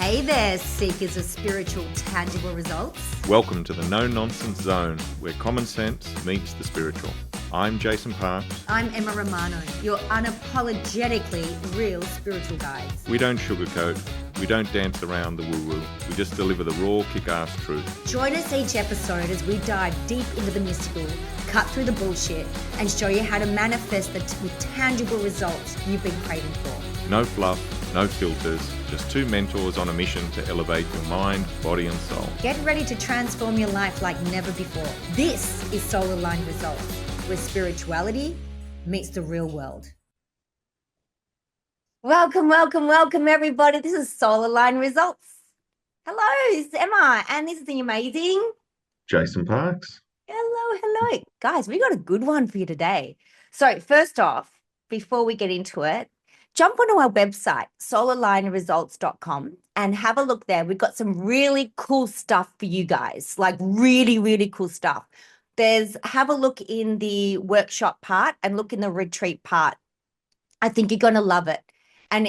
Hey there, seekers of spiritual, tangible results. Welcome to the no-nonsense zone, where common sense meets the spiritual. I'm Jason Parks. I'm Emma Romano, your unapologetically real spiritual guides. We don't sugarcoat, we don't dance around the woo-woo, we just deliver the raw, kick-ass truth. Join us each episode as we dive deep into the mystical, cut through the bullshit, and show you how to manifest the tangible results you've been craving for. No fluff, no filters, just two mentors on a mission to elevate your mind, body and soul. Get ready to transform your life like never before. This is Soul Aligned Results, where spirituality meets the real world. Welcome, welcome, welcome everybody. This is Soul Aligned Results. Hello, it's Emma, and this is the amazing Jason Parks. Hello. Guys, we got a good one for you today. So first off, before we get into it, jump onto our website, soulalignedresults.com, and have a look there. We've got some really cool stuff for you guys, like really, really cool stuff. Have a look in the workshop part and look in the retreat part. I think you're going to love it. And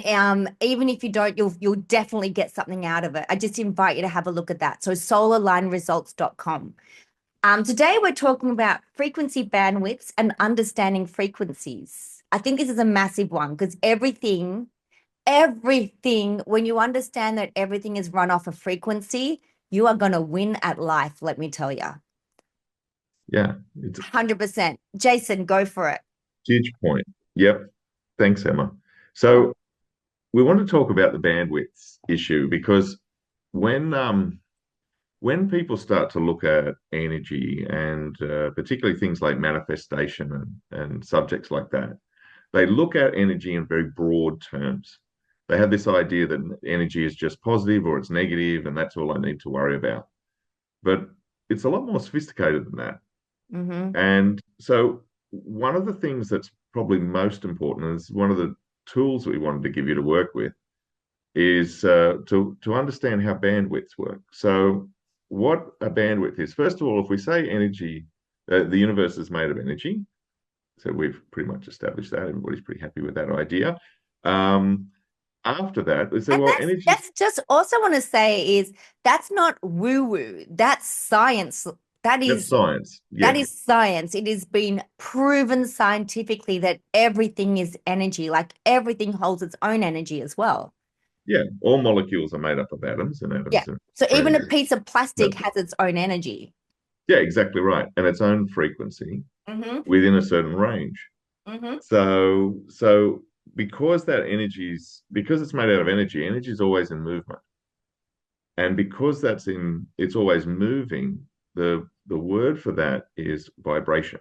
even if you don't, you'll definitely get something out of it. I just invite you to have a look at that. So soulalignedresults.com. Today we're talking about frequency bandwidths and understanding frequencies. I think this is a massive one because everything, when you understand that everything is run off a frequency, you are going to win at life, let me tell you. Yeah. It's 100%. Jason, go for it. Huge point. Yep. Thanks, Emma. So we want to talk about the bandwidth issue because when people start to look at energy and particularly things like manifestation and subjects like that, they look at energy in very broad terms. They have this idea that energy is just positive or it's negative, and that's all I need to worry about. But it's a lot more sophisticated than that. Mm-hmm. And so one of the things that's probably most important is one of the tools that we wanted to give you to work with is to understand how bandwidths work. So what a bandwidth is, first of all, if we say energy, the universe is made of energy. So we've pretty much established that. Everybody's pretty happy with that idea. After that, we say, well, energy. That's just also want to say is that's not woo-woo. That's science. That's science. Yeah. That is science. It has been proven scientifically that everything is energy. Like everything holds its own energy as well. Yeah. All molecules are made up of atoms and atoms. Yeah. So even a piece of plastic has its own energy. Yeah, exactly right. And its own frequency within a certain range. Mm-hmm. So because it's made out of energy, energy is always in movement. And because it's always moving, the word for that is vibration.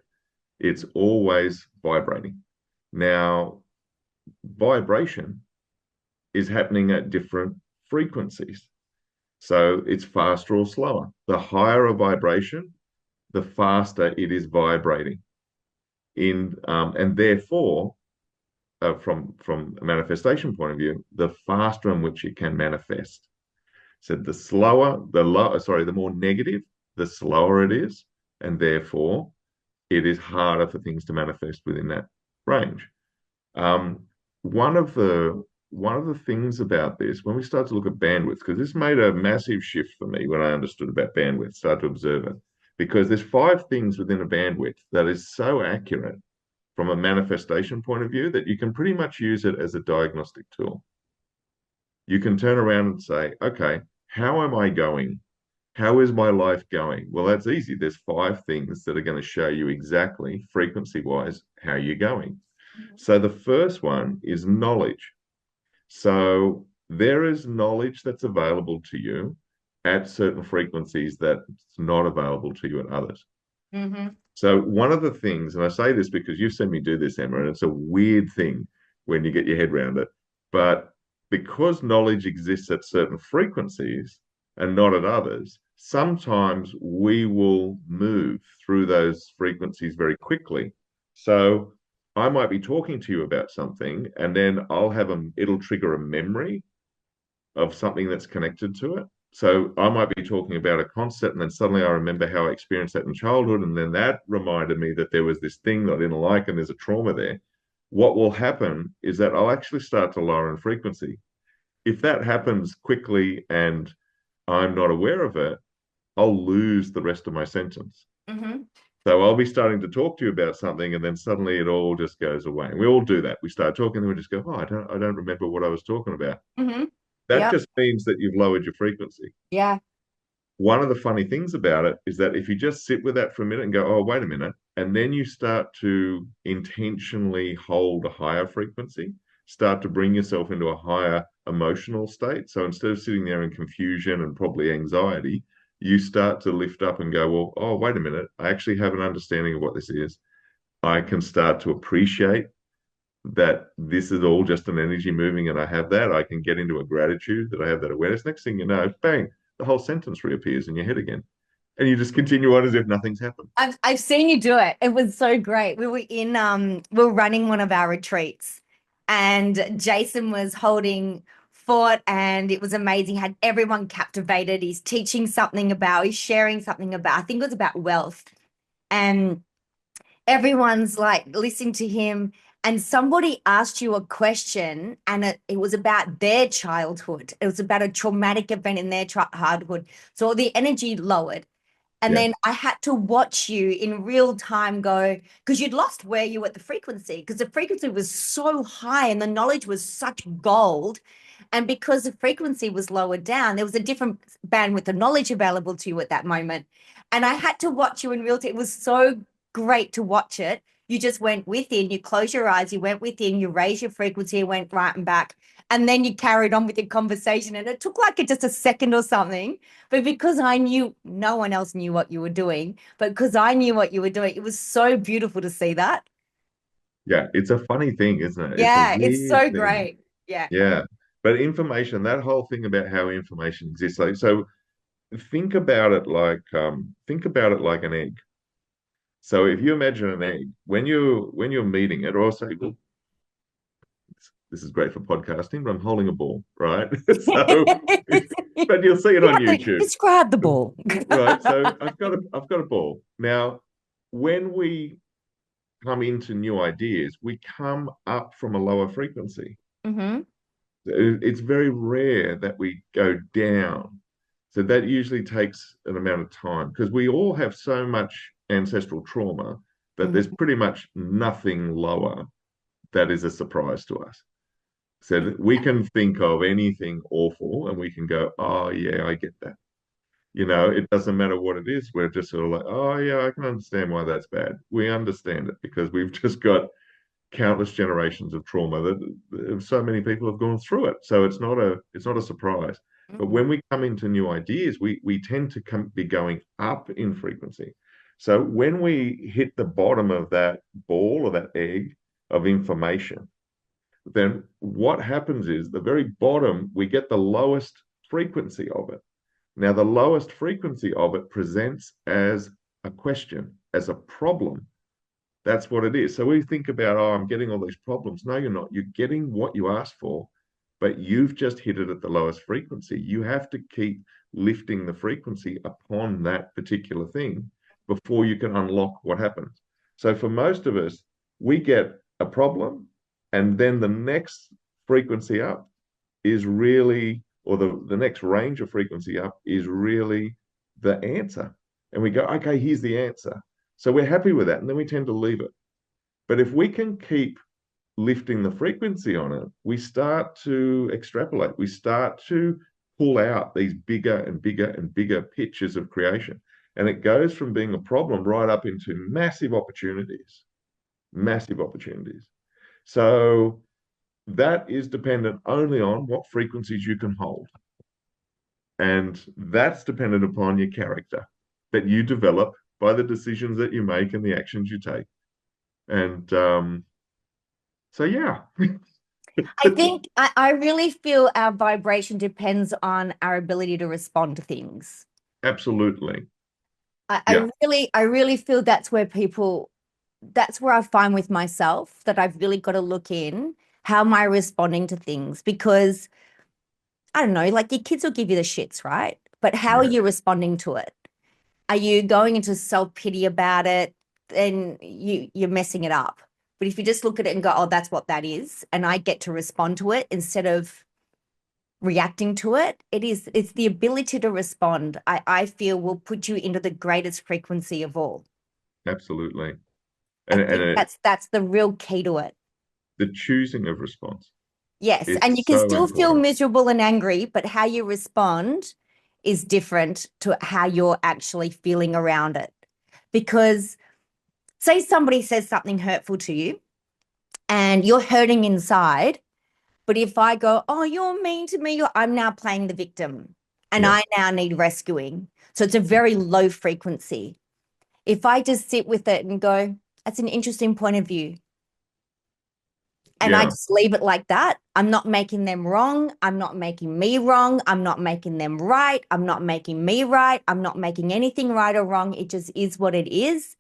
It's always vibrating. Now, vibration is happening at different frequencies. So it's faster or slower. The higher a vibration, the faster it is vibrating. And therefore, from a manifestation point of view, the faster in which it can manifest. So the more negative, the slower it is, and therefore it is harder for things to manifest within that range. One of the things about this, when we start to look at bandwidth, because this made a massive shift for me when I understood about bandwidth, started to observe it, because there's 5 things within a bandwidth that is so accurate from a manifestation point of view that you can pretty much use it as a diagnostic tool. You can turn around and say, okay, how am I going? How is my life going? Well, that's easy. There's 5 things that are going to show you exactly, frequency-wise, how you're going. So the first one is knowledge. So there is knowledge that's available to you at certain frequencies that's not available to you at others. Mm-hmm. So one of the things, and I say this because you've seen me do this, Emma, and it's a weird thing when you get your head around it, but because knowledge exists at certain frequencies and not at others, sometimes we will move through those frequencies very quickly. So I might be talking to you about something, and then it'll trigger a memory of something that's connected to it. So I might be talking about a concept, and then suddenly I remember how I experienced that in childhood, and then that reminded me that there was this thing that I didn't like, and there's a trauma there. What will happen is that I'll actually start to lower in frequency. if that happens quickly and I'm not aware of it, I'll lose the rest of my sentence. Mm-hmm. So I'll be starting to talk to you about something, and then suddenly it all just goes away. And we all do that. We start talking, and we just go, "Oh, I don't remember what I was talking about." Mm-hmm. That Yep. just means that you've lowered your frequency. Yeah. One of the funny things about it is that if you just sit with that for a minute and go, "Oh, wait a minute," and then you start to intentionally hold a higher frequency, start to bring yourself into a higher emotional state. So instead of sitting there in confusion and probably anxiety, you start to lift up and go, "Well, oh, wait a minute, I actually have an understanding of what this is. I can start to appreciate that this is all just an energy moving, and I have that. I can get into a gratitude that I have that awareness." Next thing you know, bang, the whole sentence reappears in your head again. And you just continue on as if nothing's happened. I've seen you do it. It was so great. We were running one of our retreats and Jason was holding fort and it was amazing. Had everyone captivated. He's sharing something about, I think it was about wealth. And everyone's like listening to him. And somebody asked you a question and it was about their childhood. It was about a traumatic event in their childhood. So the energy lowered. And Yeah. then I had to watch you in real time go, because you'd lost where you were at the frequency, because the frequency was so high and the knowledge was such gold. And because the frequency was lowered down, there was a different bandwidth of knowledge available to you at that moment. And I had to watch you in real time. It was so great to watch it. You just went within, you close your eyes, you went within, you raised your frequency, you went right and back. And then you carried on with your conversation. And it took like just a second or something. But because I knew no one else knew what you were doing, but because I knew what you were doing, it was so beautiful to see that. Yeah. It's a funny thing, isn't it? It's a Yeah, it's weird so thing. great. Yeah. Yeah. But information, that whole thing about how information exists. Like, so think about it like an egg. So if you imagine an egg, when you're meeting it, or say, well, this is great for podcasting, but I'm holding a ball, right? So, but you'll see it on Yeah, YouTube. describe the ball. Right. So I've got a ball. Now, when we come into new ideas, we come up from a lower frequency. Hmm. It's very rare that we go down. So that usually takes an amount of time because we all have so much ancestral trauma that there's Hmm. pretty much nothing lower that is a surprise to us. So that we can think of anything awful and we can go, oh, yeah, I get that. It doesn't matter what it is. We're just sort of like, oh, yeah, I can understand why that's bad. We understand it because we've just got countless generations of trauma that so many people have gone through it. So it's not a surprise. But Hmm. when we come into new ideas, we tend to be going up in frequency. So when we hit the bottom of that ball or that egg of information, then what happens is the very bottom, we get the lowest frequency of it. Now, the lowest frequency of it presents as a question, as a problem. That's what it is. So we think about, oh, I'm getting all these problems. No, you're not. You're getting what you asked for, but you've just hit it at the lowest frequency. You have to keep lifting the frequency upon that particular thing before you can unlock what happens. So for most of us, we get a problem, and then the next frequency up is really, or the next range of frequency up is really the answer. And we go, okay, here's the answer. So we're happy with that. And then we tend to leave it. But if we can keep lifting the frequency on it, we start to extrapolate. We start to pull out these bigger and bigger and bigger pictures of creation. And it goes from being a problem right up into massive opportunities, massive opportunities. So that is dependent only on what frequencies you can hold. And that's dependent upon your character that you develop by the decisions that you make and the actions you take. And so, yeah, I think I really feel our vibration depends on our ability to respond to things. absolutely. I, Yeah, I I really feel that's where I find with myself that I've really got to look in. How am I responding to things? Because I don't know, like your kids will give you the shits, right? But how are yeah, you responding to it? Are you going into self-pity about it? Then you're messing it up. But if you just look at it and go, oh, that's what that is, and I get to respond to it instead of reacting to it. It's the ability to respond, I feel will put you into the greatest frequency of all. Absolutely. I And think that's the real key to it. the choosing of response Yes, is and you can so still feel important. miserable and angry, but how you respond is different to how you're actually feeling around it. Because say somebody says something hurtful to you and you're hurting inside, but if I go, "Oh, you're mean to me," I'm now playing the victim and Yeah. I now need rescuing. So it's a very low frequency. If I just sit with it and go, "That's an interesting point of view," and I Yeah. just leave it like that, I'm not making them wrong. I'm not making me wrong. I'm not making them right. I'm not making me right. I'm not making anything right or wrong. It just is what it is.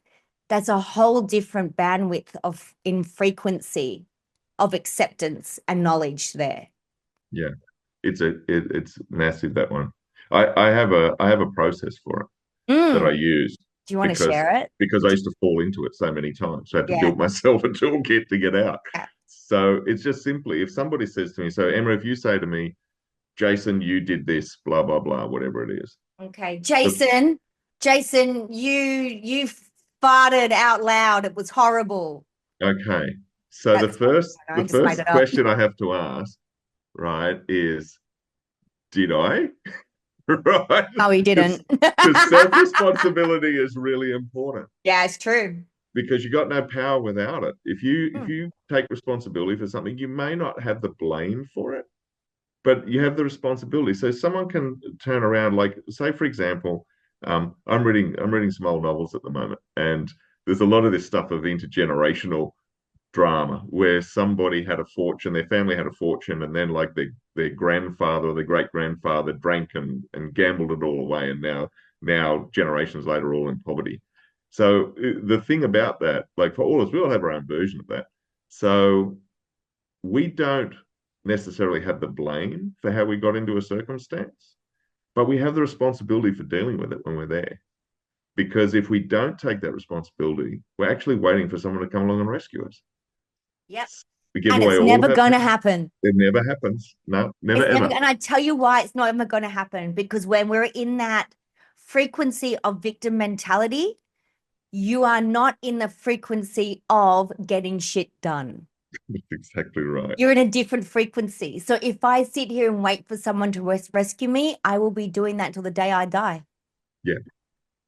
That's a whole different bandwidth of in frequency of acceptance and knowledge there. Yeah. It's massive, that one. I have a process for it that I Mm. use Do you want to because share it? I used to fall into it so many times. So I had to Yeah. build myself a toolkit to get out. Yeah. So it's just simply if somebody says to me, so Emma, if you say to me, Jason, you did this, blah, blah, blah, whatever it is. Okay. The, Jason, you farted out loud. It was horrible. okay. So That's I the just made first it up. question I have to ask, right, is did I? Right? No, he Because didn't. self-responsibility is really important Yeah, it's true. because you got no power without it. If Mm. you take responsibility for something, you may not have the blame for it, but you have the responsibility. So someone can turn around, like say for example, I'm reading some old novels at the moment, and there's a lot of this stuff of intergenerational drama where somebody had a fortune, their family had a fortune, and then like their grandfather or their great grandfather drank and gambled it all away, and now generations later, all in poverty. So the thing about that, like for all of us, we all have our own version of that. So we don't necessarily have the blame for how we got into a circumstance, but we have the responsibility for dealing with it when we're there. Because if we don't take that responsibility, we're actually waiting for someone to come along and rescue us. Yep. We give And away it's all of never our going to power. happen. It never happens. No, never It's never, ever. and I tell you why it's not ever going to happen because when we're in that frequency of victim mentality, you are not in the frequency of getting shit done. That's exactly right. You're in a different frequency. So if I sit here and wait for someone to rescue me, I will be doing that until the day I die. Yeah,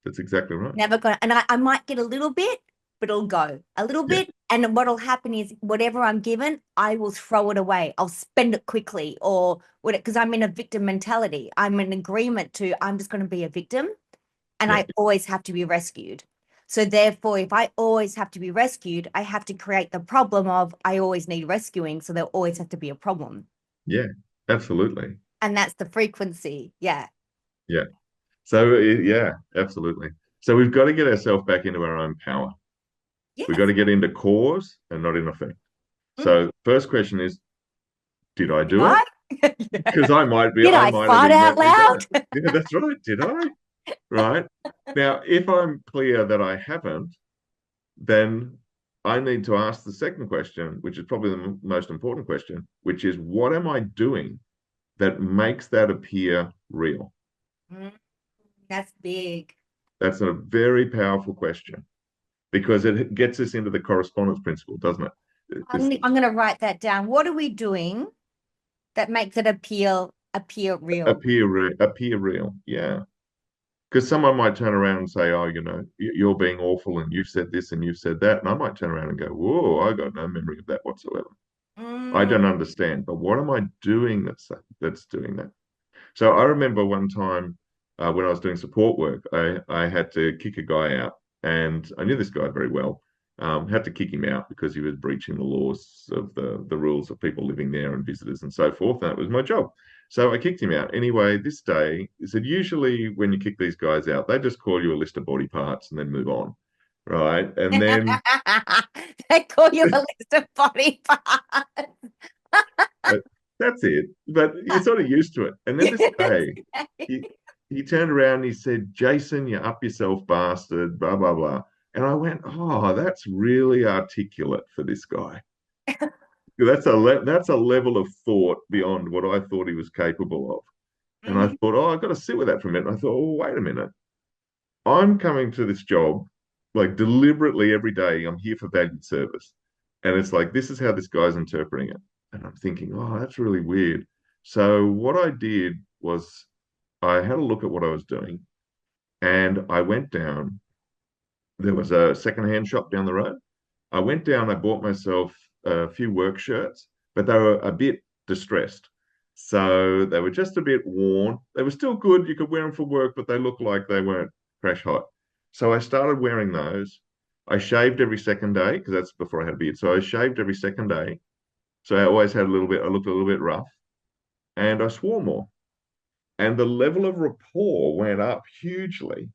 that's exactly right. Never gonna, and I might get a little bit, but it'll go a little Yeah, bit. And what'll happen is whatever I'm given, I will throw it away. I'll spend it quickly or what, because I'm in a victim mentality. I'm in agreement to, I'm just going to be a victim and yeah, I always have to be rescued. So therefore, if I always have to be rescued, I have to create the problem of I always need rescuing. So there always have to be a problem. yeah, absolutely. And that's the frequency. Yeah. Yeah. So, yeah, absolutely. So we've got to get ourselves back into our own power. We've got Yes. to get into cause and not in effect. Mm. So, first question is, did I Did do it? I? Because Did I I might have fart out inadvertently done it. loud? Yeah, that's right. Did I? Right. Now, if I'm clear that I haven't, then I need to ask the second question, which is probably the most important question, which is what am I doing that makes that appear real? Mm, that's big. That's a very powerful question because it gets us into the correspondence principle, doesn't it? It's I'm going to write that down. What are we doing that makes it appear real? appear real. Yeah. Because someone might turn around and say, "Oh, you know, you're being awful, and you've said this and you've said that," and I might turn around and go, "Whoa, I got no memory of that whatsoever. I Mm, don't understand." But what am I doing that's doing that? So I remember one time when I was doing support work, I had to kick a guy out, and I knew this guy very well. Had to kick him out because he was breaching the laws of the rules of people living there and visitors and so forth. And that was my job. So I kicked him out. Anyway, this day, he said, usually when you kick these guys out, they just call you a list of body parts and then move on. Right. And then they call you a list of body parts. uh, that's it. But you're sort of used to it. And then this day, he, he turned around and he said, Jason, you up yourself, bastard, blah, blah, blah. And I went, oh, that's really articulate for this guy. that's a level of thought beyond what I thought he was capable of. And I Mhm. thought, oh, I've got to sit with that for a minute. And I thought, oh, wait a minute. I'm coming to this job like deliberately every day. I'm here for valued service. And it's like, this is how this guy's interpreting it. And I'm thinking, oh, that's really weird. So what I did was I had a look at what I was doing and I went down. There was a secondhand shop down the road. I went down, I bought myself a few work shirts, but they were a bit distressed. So they were just a bit worn. They were still good. You could wear them for work, but they looked like they weren't crash hot. So I started wearing those. I shaved every second day because that's before I had a beard. So I shaved every second day. So I always had a little bit, I looked a little bit rough and I swore more. And the level of rapport went up hugely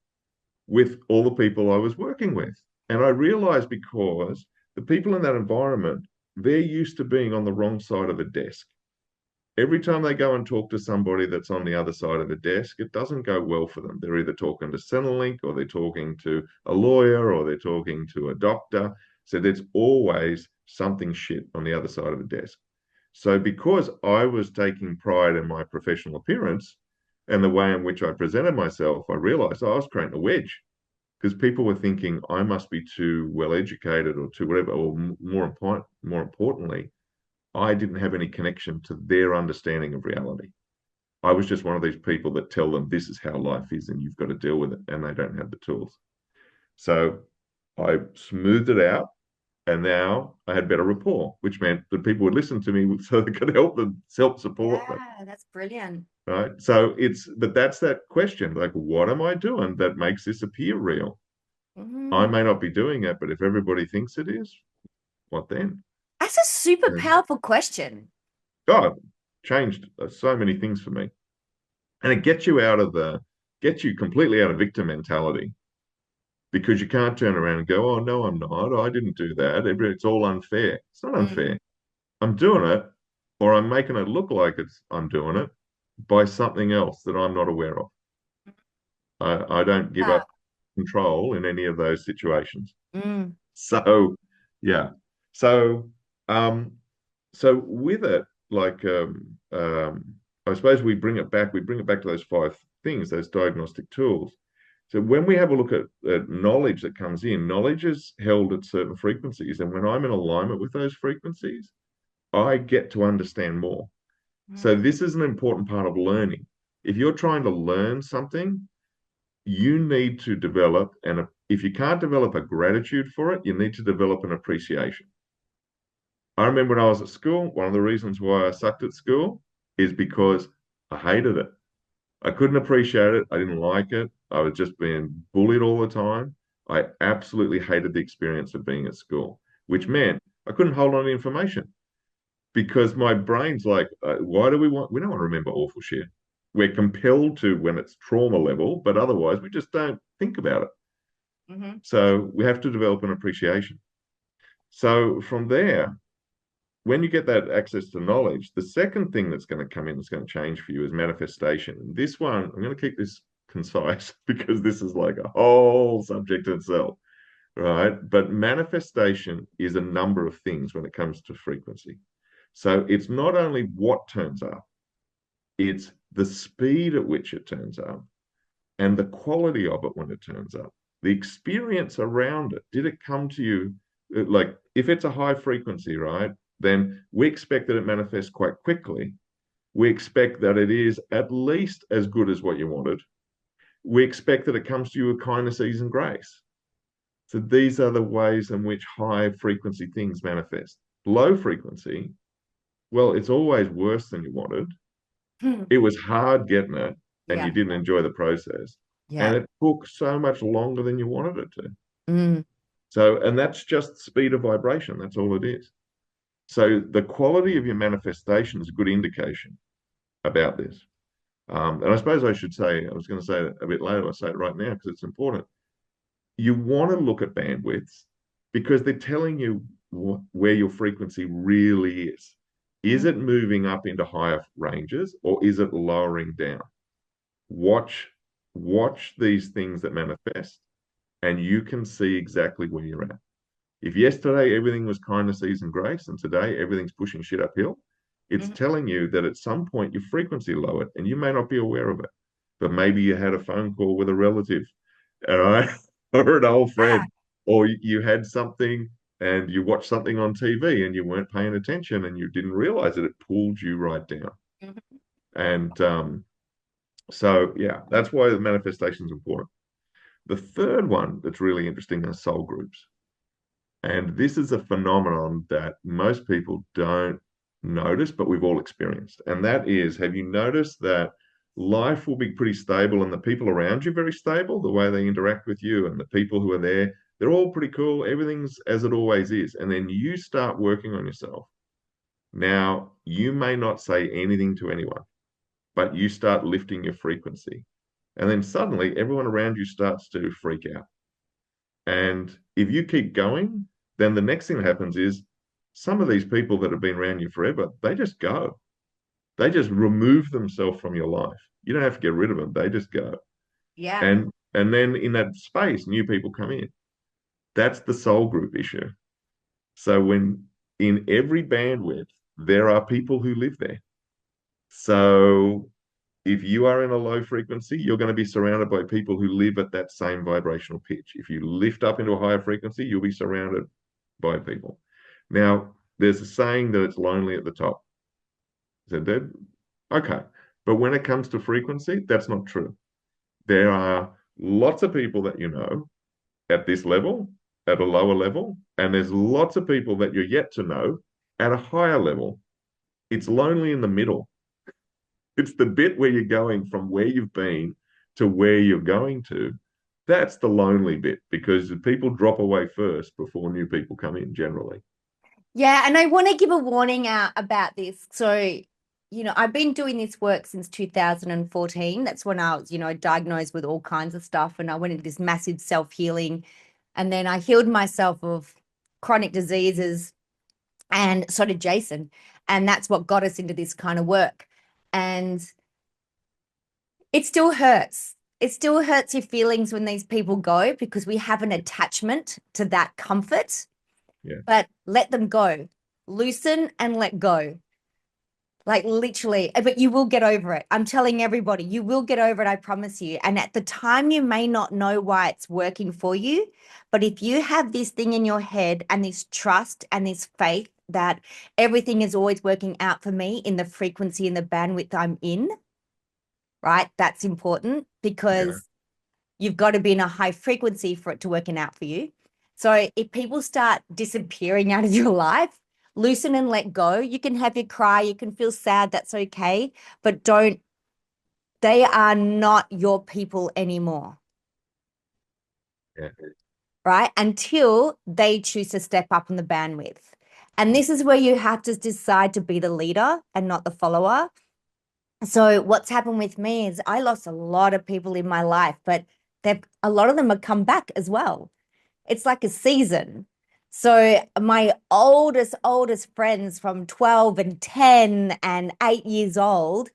with all the people I was working with. And I realized because the people in that environment, they're used to being on the wrong side of a desk. Every time they go and talk to somebody that's on the other side of the desk, it doesn't go well for them. They're either talking to Centrelink or they're talking to a lawyer or they're talking to a doctor. So there's always something shit on the other side of the desk. So because I was taking pride in my professional appearance and the way in which I presented myself, I realized I was creating a wedge because people were thinking I must be too well educated or too whatever, or more importantly, I didn't have any connection to their understanding of reality. I was just one of these people that tell them this is how life is and you've got to deal with it, and they don't have the tools. So I smoothed it out, and now I had better rapport, which meant that people would listen to me so they could help them, help support them. Yeah, that's brilliant. Right. So but that's that question, like, what am I doing that makes this appear real? I Mhm. may not be doing it, but if everybody thinks it is, what then? That's a super Yeah. powerful question. God, changed so many things for me. And it gets you completely out of victim mentality because you can't turn around and go, oh, no, I'm not. I didn't do that. It's all unfair. It's not Mm. unfair. I'm doing it, or I'm making it look like I'm doing it by something else that I'm not aware of. I don't give Ah, up control in any of those situations. mm, So, yeah. So, um, so with it, like, I suppose we bring it back to those five things, those diagnostic tools. So when we have a look at knowledge that comes in, knowledge is held at certain frequencies. And when I'm in alignment with those frequencies, I get to understand more. So mm, this is an important part of learning. If you're trying to learn something, you need to develop, and if you can't develop a gratitude for it, you need to develop an appreciation. I remember when I was at school, one of the reasons why I sucked at school is because I hated it. I couldn't appreciate it. I didn't like it. I was just being bullied all the time. I absolutely hated the experience of being at school, which mm, meant I couldn't hold on to information because my brain's like, why do we don't want to remember awful shit. We're compelled to when it's trauma level, but otherwise we just don't think about it. mhm. So we have to develop an appreciation. So from there, when you get that access to knowledge, the second thing that's going to come in that's going to change for you is manifestation. And this one, I'm going to keep this concise because this is like a whole subject itself, right? But manifestation is a number of things when it comes to frequency. So it's not only what turns up, it's the speed at which it turns up and the quality of it when it turns up, the experience around it. Did it come to you? Like, if it's a high frequency, right, then we expect that it manifests quite quickly. We expect that it is at least as good as what you wanted. We expect that it comes to you with kindness, ease, and grace. So these are the ways in which high frequency things manifest. Low frequency, well, it's always worse than you wanted. Hmm. It was hard getting it and you Yeah, didn't enjoy the process. yeah. And it took so much longer than you wanted it to. Mm, So, and that's just speed of vibration. That's all it is. So the quality of your manifestation is a good indication about this. And I suppose I should say, I was going to say it a bit later, I'll say it right now because it's important. You want to look at bandwidths because they're telling you where your frequency really is. Is mm, it moving up into higher ranges or is it lowering down? Watch, watch these things that manifest, and you can see exactly where you're at. If yesterday everything was kindness, ease, and grace, and today everything's pushing shit uphill, it's Mhm. telling you that at some point your frequency lowered and you may not be aware of it. But maybe you had a phone call with a relative, all right, or an old Ah, friend, or you had something and you watched something on TV and you weren't paying attention and you didn't realize that it pulled you right down. mhm. And so, yeah, that's why the manifestation is important. The third one that's really interesting are soul groups. And this is a phenomenon that most people don't notice, but we've all experienced. And that is, have you noticed that life will be pretty stable and the people around you very stable, the way they interact with you and the people who are there, they're all pretty cool. Everything's as it always is. And then you start working on yourself. Now, you may not say anything to anyone, but you start lifting your frequency. And then suddenly everyone around you starts to freak out. And if you keep going, then the next thing that happens is some of these people that have been around you forever, they just go. They just remove themselves from your life. You don't have to get rid of them. They just go. Yeah. And then in that space, new people come in. That's the soul group issue. So when in every bandwidth, there are people who live there. So if you are in a low frequency, you're going to be surrounded by people who live at that same vibrational pitch. If you lift up into a higher frequency, you'll be surrounded by people. Now, there's a saying that it's lonely at the top. Is that dead? Okay. But when it comes to frequency, that's not true. There are lots of people that you know at this level, at a lower level, and there's lots of people that you're yet to know at a higher level. It's lonely in the middle. It's the bit where you're going from where you've been to where you're going to. That's the lonely bit because people drop away first before new people come in generally. Yeah, and I want to give a warning out about this. So, I've been doing this work since 2014. That's when I was, diagnosed with all kinds of stuff. And I went into this massive self-healing. And then I healed myself of chronic diseases, and so did Jason. And that's what got us into this kind of work. And it still hurts. It still hurts your feelings when these people go because we have an attachment to that comfort, Yeah. but let them go. Loosen and let go. Like literally, but you will get over it. I'm telling everybody, you will get over it, I promise you. And at the time, you may not know why it's working for you. But if you have this thing in your head and this trust and this faith that everything is always working out for me in the frequency and the bandwidth I'm in, right? That's important Yeah. because you've got to be in a high frequency for it to working out for you. So if people start disappearing out of your life, loosen and let go. You can have your cry, you can feel sad, that's okay, but they are not your people anymore, Yeah. right? Until they choose to step up in the bandwidth. And this is where you have to decide to be the leader and not the follower. So what's happened with me is I lost a lot of people in my life, but a lot of them have come back as well. It's like a season. So my oldest friends from 12 and 10 and 8 years old,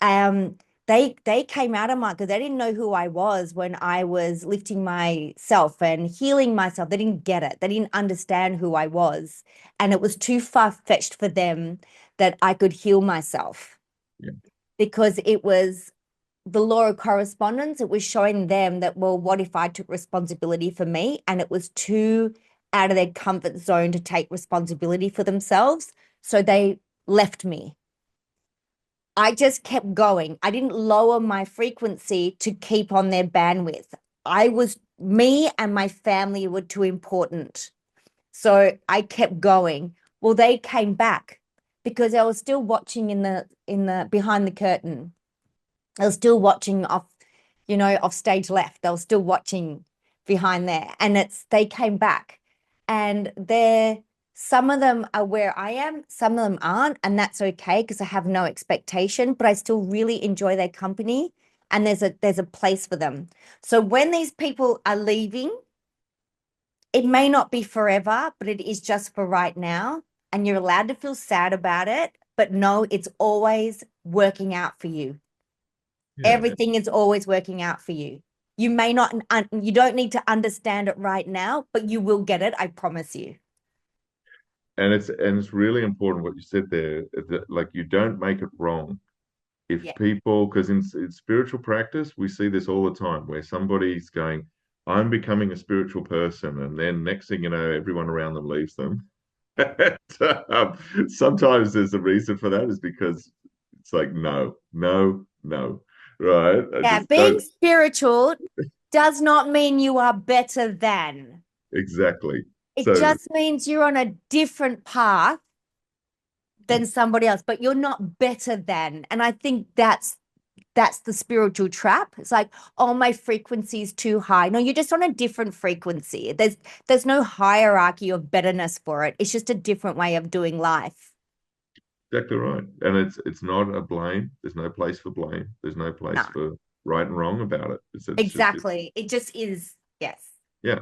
um, they came out of my because they didn't know who I was when I was lifting myself and healing myself. They didn't get it. They didn't understand who I was. And it was too far-fetched for them that I could heal myself Yeah. because it was the law of correspondence. It was showing them that, well, what if I took responsibility for me? And it was too out of their comfort zone to take responsibility for themselves. So they left me. I just kept going. I didn't lower my frequency to keep on their bandwidth. Me and my family were too important. So I kept going. Well, they came back because I was still watching in the behind the curtain. I was still watching off stage left. They were still watching behind there. And they came back and some of them are where I am, some of them aren't, and that's okay because I have no expectation, but I still really enjoy their company and there's a place for them. So when these people are leaving, it may not be forever, but it is just for right now. And you're allowed to feel sad about it, but no, it's always working out for you. Yeah. Everything is always working out for you. You may not, you don't need to understand it right now, but you will get it. I promise you. And it's really important what you said there, that like you don't make it wrong. If Yeah. people, because in spiritual practice, we see this all the time where somebody's going, I'm becoming a spiritual person, and then next thing you know, everyone around them leaves them. And, sometimes there's a reason for that is because it's like, no, no, no, right? I Yeah. just Being don't. spiritual does not mean you are better than. Exactly. It So just means you're on a different path than somebody else, but you're not better than. And I think that's the spiritual trap. It's like, oh, my frequency is too high. No, you're just on a different frequency. There's no hierarchy of betterness for it. It's just a different way of doing life. exactly right. And it's not a blame. There's no place for blame. There's no No, place for right and wrong about it. It's just exactly. It just is. Yes. yeah.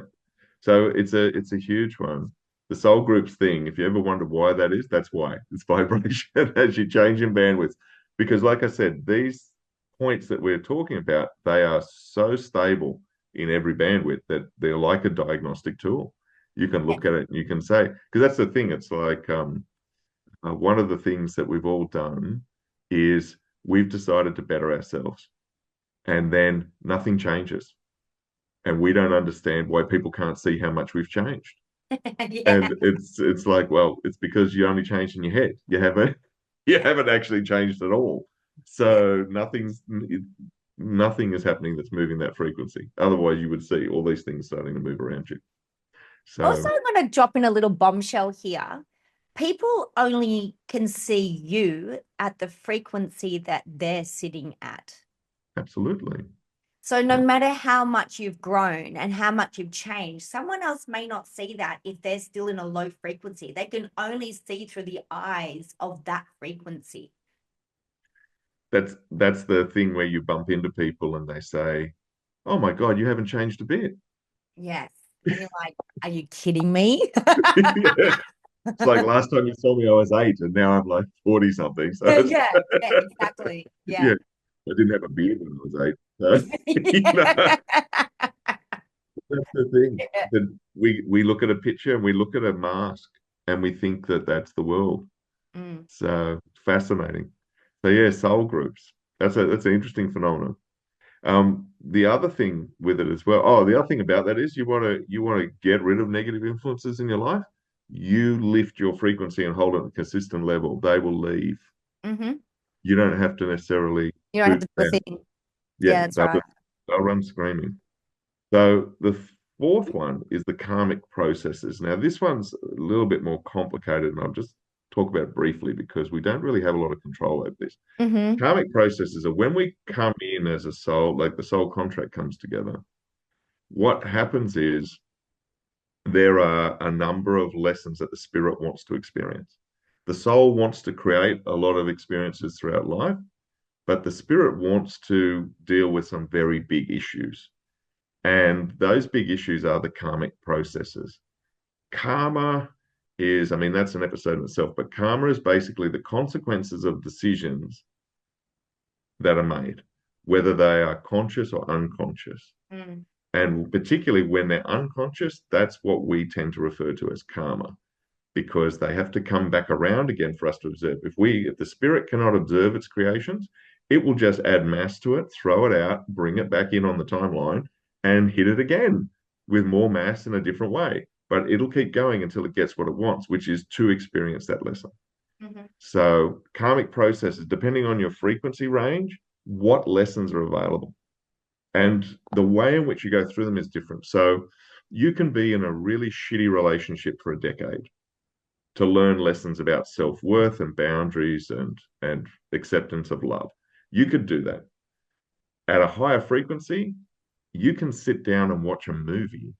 So it's a huge one. The soul groups thing, if you ever wonder why that is, that's why. It's vibration as you change in bandwidth. Because like I said, these points that we're talking about, they are so stable in every bandwidth that they're like a diagnostic tool. You can Yes. look at it and you can say, because that's the thing, it's like one of the things that we've all done is we've decided to better ourselves and then nothing changes. And we don't understand why people can't see how much we've changed. Yeah. And it's like, well, it's because you only changed in your head. You haven't actually changed at all. Yeah. So nothing is happening that's moving that frequency. Otherwise, you would see all these things starting to move around you. Also, So I'm going to drop in a little bombshell here. People only can see you at the frequency that they're sitting at. absolutely. So no Yeah. matter how much you've grown and how much you've changed, someone else may not see that if they're still in a low frequency. They can only see through the eyes of that frequency. That's the thing where you bump into people and they say, "Oh my God, you haven't changed a bit." Yes. And you're like, are you kidding me? Yeah. It's like last time you saw me, I was 8, and now I'm like 40 something. So Yeah, yeah, exactly. Yeah. yeah, I didn't have a beard when I was 8. So, that's the thing. Yeah. That we look at a picture and we look at a mask and we think that that's the world. Mm. So fascinating. So yeah, soul groups. That's an interesting phenomenon. The other thing with it as well. Oh, the other thing about that is you want to get rid of negative influences in your life. You lift your frequency and hold it at a consistent level. They will leave. Hmm. You don't have to necessarily You don't have boot to do a them. thing. Yeah, Yeah, that's they'll right. they'll run screaming. So the fourth one is the karmic processes. Now this one's a little bit more complicated, and I'll just talk about it briefly because we don't really have a lot of control over this. Hmm. Karmic processes are when we come in as a soul, like the soul contract comes together. What happens is there are a number of lessons that the spirit wants to experience. The soul wants to create a lot of experiences throughout life, but the spirit wants to deal with some very big issues. And those big issues are the karmic processes. Karma is, I mean, that's an episode in itself, but karma is basically the consequences of decisions that are made, whether they are conscious or unconscious. Mm. And particularly when they're unconscious, that's what we tend to refer to as karma, because they have to come back around again for us to observe. If the spirit cannot observe its creations, it will just add mass to it, throw it out, bring it back in on the timeline, and hit it again with more mass in a different way. But it'll keep going until it gets what it wants, which is to experience that lesson. Hmm. So, karmic processes, depending on your frequency range, what lessons are available. And the way in which you go through them is different. So, you can be in a really shitty relationship for a decade to learn lessons about self-worth and boundaries and acceptance of love. You could do that. At a higher frequency, you can sit down and watch a movie,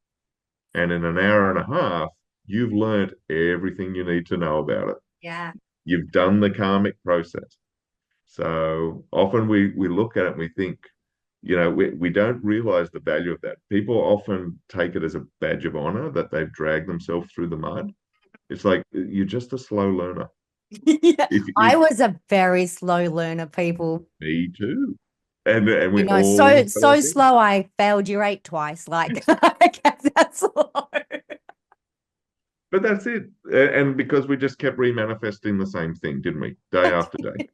and in an hour and a half, you've learned everything you need to know about it. Yeah. You've done the karmic process. So often we look at it and we think, we don't realize the value of that. People often take it as a badge of honor that they've dragged themselves through the mud. It's like you're just a slow learner. Yeah. If I was a very slow learner, people. Me too. and You we're know, all in so slow. I failed year 8 twice. Like, I guess that's slow. But that's it. And because we just kept remanifesting the same thing, didn't we? Day after day.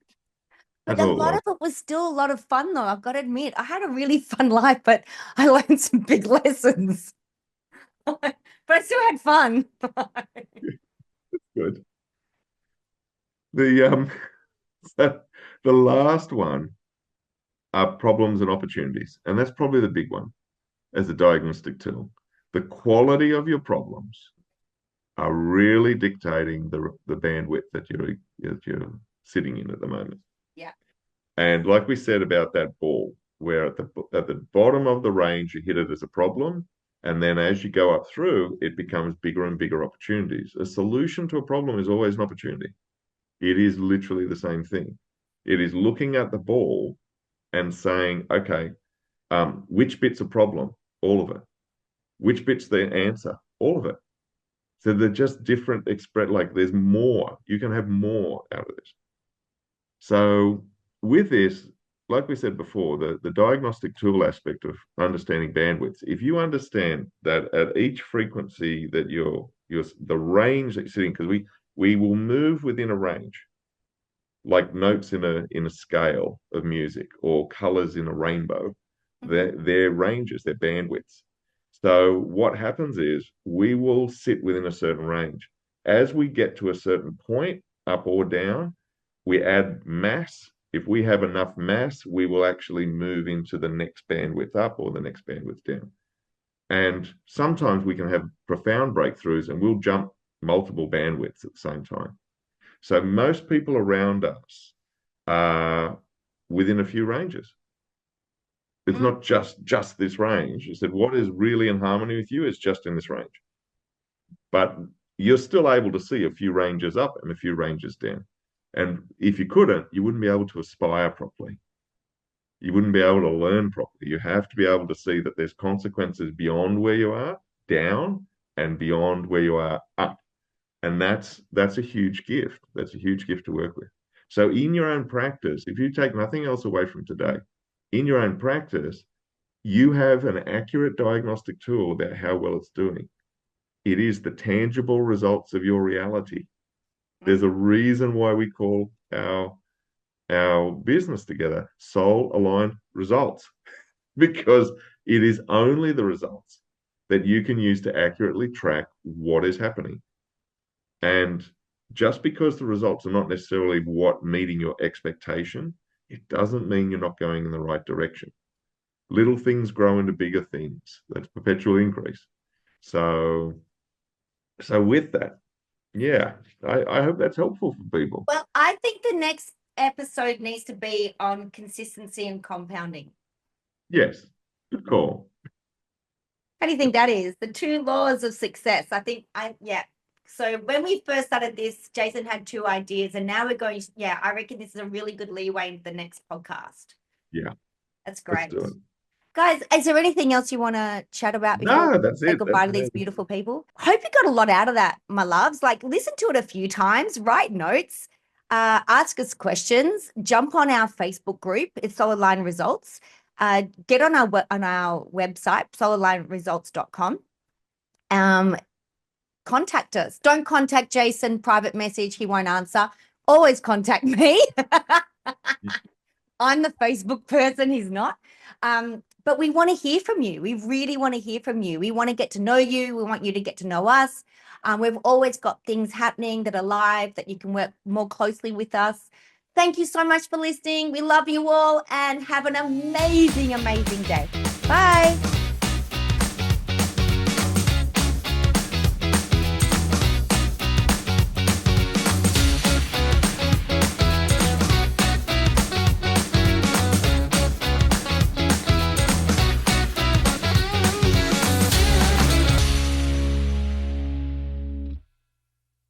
But That's a all it lot was. of it was still a lot of fun, though. I've got to admit, I had a really fun life, but I learned some big lessons. But I still had fun. Good. The so the last one are problems and opportunities. And that's probably the big one as a diagnostic tool. The quality of your problems are really dictating the bandwidth that you're sitting in at the moment. Yeah. And like we said about that ball, where at the bottom of the range you hit it as a problem, and then as you go up through, it becomes bigger and bigger opportunities. A solution to a problem is always an opportunity. It is literally the same thing. It is looking at the ball and saying, okay, which bit's a problem? All of it. Which bit's the answer? All of it. So they're just different express, like there's more. You can have more out of this. So with this, like we said before, the diagnostic tool aspect of understanding bandwidths, if you understand that at each frequency that you're the range that you're sitting, because we will move within a range, like notes in a scale of music or colors in a rainbow. They're ranges, they're bandwidths. So what happens is we will sit within a certain range. As we get to a certain point, up or down, we add mass. If we have enough mass, we will actually move into the next bandwidth up or the next bandwidth down. And sometimes we can have profound breakthroughs and we'll jump multiple bandwidths at the same time. So most people around us are within a few ranges. It's Mm. not just this range. You said what is really in harmony with you is just in this range. But you're still able to see a few ranges up and a few ranges down. And if you couldn't, you wouldn't be able to aspire properly. You wouldn't be able to learn properly. You have to be able to see that there's consequences beyond where you are, down, and beyond where you are, up. And that's a huge gift. That's a huge gift to work with. So in your own practice, if you take nothing else away from today, in your own practice, you have an accurate diagnostic tool about how well it's doing. It is the tangible results of your reality. There's a reason why we call our business together soul aligned results, because it is only the results that you can use to accurately track what is happening. And just because the results are not necessarily what meeting your expectation, it doesn't mean you're not going in the right direction. Little things grow into bigger things. That's perpetual increase. So with that, yeah, I hope that's helpful for people. Well, I think the next episode needs to be on consistency and compounding. Yes, good call. How do you think that is? The 2 laws of success. Yeah. So when we first started this, Jason had 2 ideas, and now we're going, yeah, I reckon this is a really good leeway into the next podcast. Yeah, That's let's great. do it. Guys, is there anything else you want to chat about before No, we that's say it. goodbye to these beautiful people? Hope you got a lot out of that, my loves. Like, listen to it a few times, write notes, ask us questions, jump on our Facebook group. It's Solid Line Results. Get on our website, solidlineresults.com. Contact us. Don't contact Jason, private message. He won't answer. Always contact me. I'm the Facebook person. He's not. But we want to hear from you. We really want to hear from you. We want to get to know you. We want you to get to know us. We've always got things happening that are live that you can work more closely with us. Thank you so much for listening. We love you all and have an amazing, amazing day. Bye.